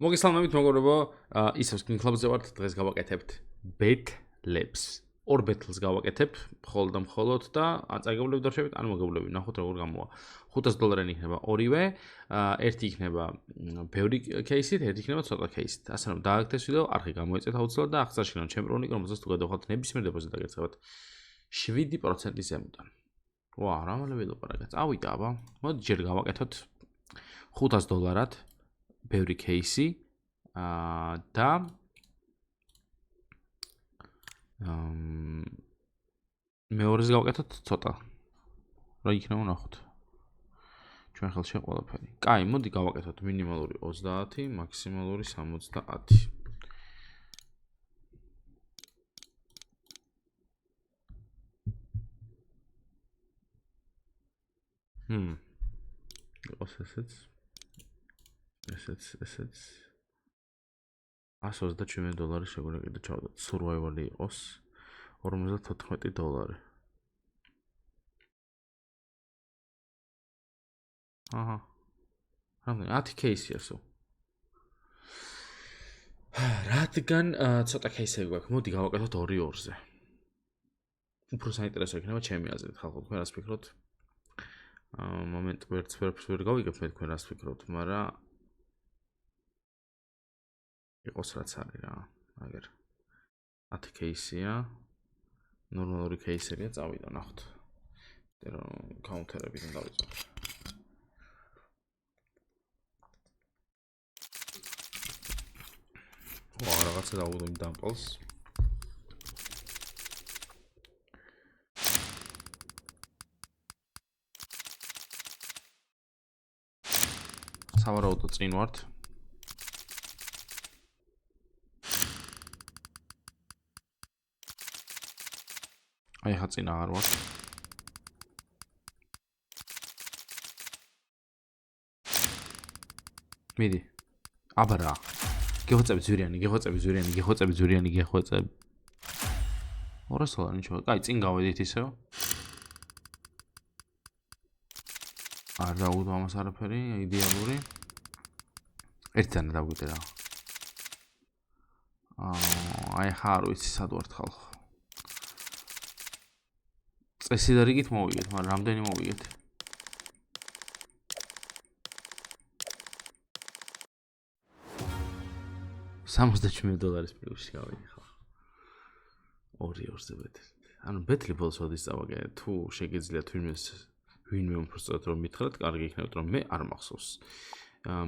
მოგესალმებით მეგობრებო, ისევ Screen Club-ზე ვართ, დღეს გავაკეთებთ Bet-Labs. ორ Bet-ს გავაკეთებ, მხოლოდ და წაგებულები დარჩებით, ან მოგებულები, ნახოთ როგორ გამოვა. $500 იქნება ორივე, ერთი იქნება ბევრი кейსით, ერთი იქნება ცოტა кейსით. ასე რომ დააგდეთ ვიდეო, არხი გამოეწეთ აუცილებლად და აღწერაში რომ ჩემპიონი, რომელსაც თუ გადავხვალთ ნებისმიერ დებოზიტს დაგერწევათ 7%-ის ზემოდან. ვა, რა მალე ვილაპარაკეთ. წავიდა აბა. მოდი ჯერ გავაკეთოთ $500 ბევრი кейსი და მეორეს გავაკეთოთ ცოტა. რა იქნება ნახოთ. ჩვენ ხელშია ყველაფერი. კაი, მოდი გავაკეთოთ მინიმალური 30, მაქსიმალური 70. იყოს ესეც. ესეც. $127 შეგვიძლია კიდე ჩავდოთ. Survival-ი იყოს $54. აჰა. რამდენი? 10 кейსია სულ. რადგან ცოტა кейსები გვაქვს, მოდი გავაკეთოთ 2-2-ზე. უფრო საინტერესო იქნება ჩემი აზრით, ხალხო, თქვენ რას ფიქრობთ? მომენტ ვერ გავიგებ მე თქვენ რას ფიქრობთ, მაგრამ იყოს რაც არის რა. აგერ 10 кейსია. ნორმალური кейსებია, წავიდა ნახოთ. რომ კაუნტერებიდან დავიწყოთ. ვა, რაღაცა დავუდგები დამპალს. სავარაუდოდ წინ ვართ. აი ხა წინ აღარ ვარ. მიდი. აბა რა. გეხვეწები ზვირიანი. 200 ნიჩო. კაი, წინ გავედით ისევ. არ დავუდო ამას არაფერი, იდეალური. ერთთან დავგვიდე რა. აი ხა არ ვიცი სად ვართ ხალხო. წესი და რიგით მოვიგეთ, მაგრამ რამდენი მოვიგეთ? $77 პლუსი გავიგე ხო? 2-2-ზე Bet. ანუ Bet-ს ოდის წავაგე, თუ შეგიძლიათ ვინმე უბრალოდ რომ მითხრათ, კარგი იქნებოდა რომ მე არ მახსოვს.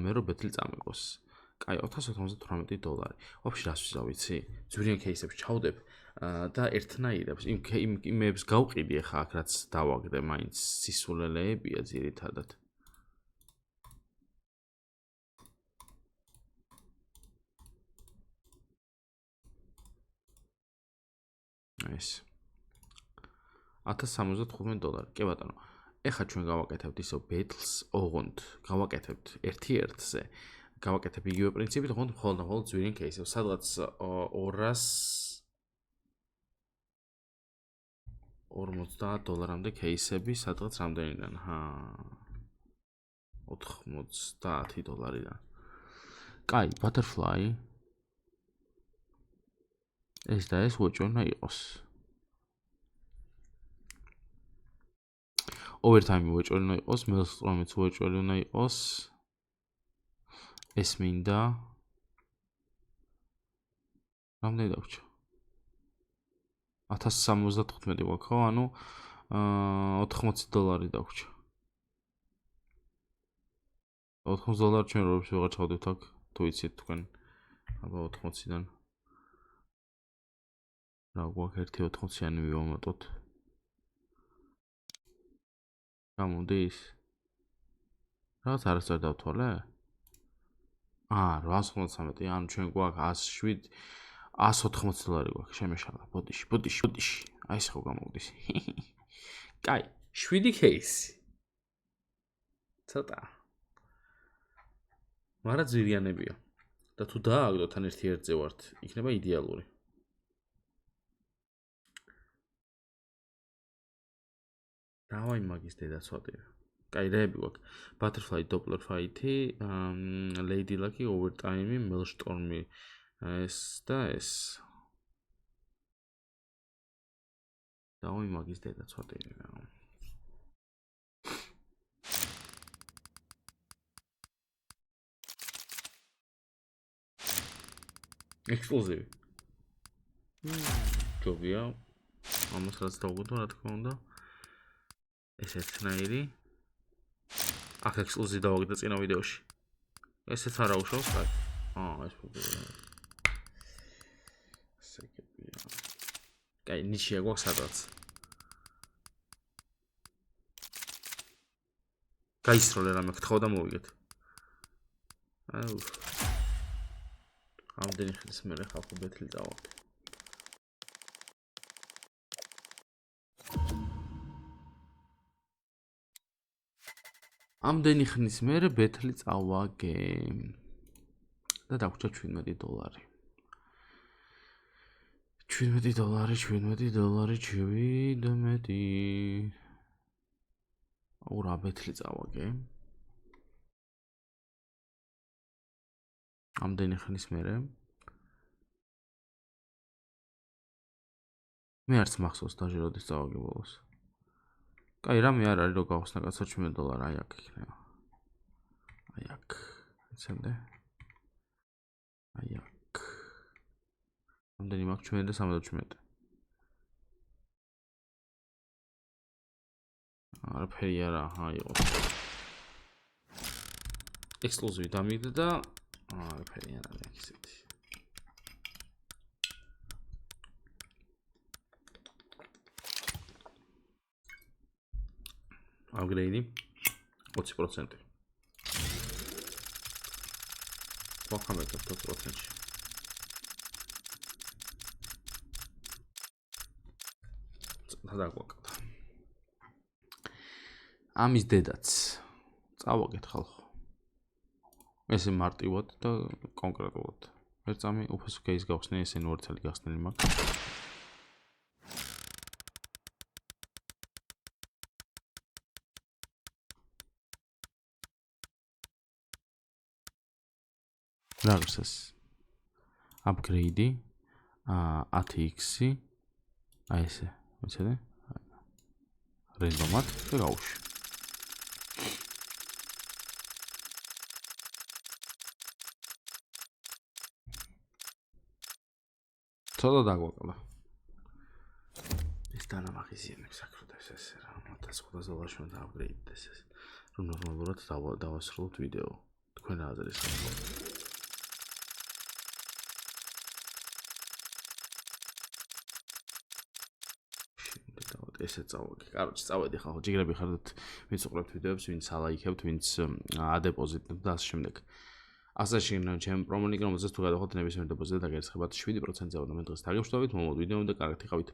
მე რომ Bet-ი წამიყოს. კაი, $498. ვაფშე რას ვიცი? ზვირიან кейსებს ჩავდებ და ერთნაირებს იმებს გავყიდი ახლა აქ რაც დავაგდე, მაინც სისულელეებია ძირითადად. ეს $1075. კი ბატონო. ეხლა ჩვენ გავაკეთებთ ისო Bet-ს ოღონდ, გავაკეთებთ 1-1-ზე. გავაკეთებ იგივე პრინციპით, ოღონდ მხოლოდ ზვირიან кейსებს, სადღაც $250-მდე кейსები, სადღაც რამდენიდან? $90-დან. კაი, Butterfly. ეს და ეს ვეჭვი უნდა იყოს. Overtime ვეჭვი უნდა იყოს, Maelstromიც ვეჭვი უნდა იყოს. ეს მინდა. რამდენი დაგვჭა? $1075 გვაქვს, ხო? ანუ $80 დაგვჭა. $80 ჩვენ როებს ვეღარ ჩავდივთ აქ, თუ იცით თქვენ. აბა 80-დან. რა გვაქვს ერთი 80-იანი ვივამატოთ. გამოდის? რაღაც არასწორ დავთვალე? $893, ანუ ჩვენ გვაქვს $180 გვაქვს, შემეშალა, ბოდიში. აი ეს ხო გამოვდის. კაი, 7 кейსი. ცოტა. მაგრამ ძვირიანებია. და თუ დააგდოთ ან 1-1-ზე ვართ, იქნება იდეალური. დავაი მაგის დედაც ვატირე. კაი, რეები გვაქვს. Butterfly Doppler fight-ი, Lady Luck-ი, Overtime-ი, Maelstrom-ი, ეს და ეს. დავი მაგის დედა ცოტინი რა. ექსკლუზივი. ჯობია. ამას რაც დავუგდო, რა თქმა უნდა. ეს ერთნაირი. აქ ექსკლუზივი დავაგდო წინა ვიდეოში. ესეც არა უშავს, კაი. ეს პრობლემა. საკეთია. კაი, ნიშია გვაქვს სადღაც. გაისროლე რამე გთხოვ და მოვიგეთ. აუ. ამდენი ხნის მერე ხალხო ბეთლი წავაგდე. ამდენი ხნის მერე ბეთლი წავაგე. და დაგვრჩა $17. $17. აუ რა ბეთლი წავაგე. ამდენი ხნის მერე. მე არც მახსოვს დაჟე როდის წავაგე ბოლოს. კაი, რამე არ არის რო გავხსნა კაცო $17, აი აქ იქნება. აი აქ. იცემდე? აი აქ. ამდენი მაქვს 17. არაფერი არა, აი იყო. ექსკლუზივი დამიგდა და არაფერი არა აქ ისეთი. Upgrade 20%. ვახამეთ 20%-ში. დაგაკვაკდა. ამის დედაც წავაგეთ ხალხო. ესე მარტივად და კონკრეტულად. ერთ წამი უფასო кейს გავხსნე, ესენი ორი წელი გახსნილი მაქვს. რა არის ეს? Upgrade 10x-ი. აი ესე, ვიცოდე? რენდომად და გავუშვი. ცოტა დაგვაკლა. ეს დანამახიზიანებს აკრუტებს ესე რა, $500 უნდა upgrade-დეს ეს. რომ ნორმალურად დავასრულოთ ვიდეო. თქვენ რა აზრის გაქვთ? ესე წავედი. კაროჩი, წავედი ხალხო, ჯიგრები ხარდათ, ვინც უყურებთ ვიდეოებს, ვინც ალაიქებთ, ვინც ადეპოზიტებთ და ასე შემდეგ. ასე შეიძლება ჩემ პრომოლინკი, რომელზეც თუ გადავხოთ ნებისმიერ დეპოზიტზე დაგერცხებათ 7%-ზე და მე დღეს დაგემშვიდობებით, მომავალ ვიდეომდე კარგად იყავით.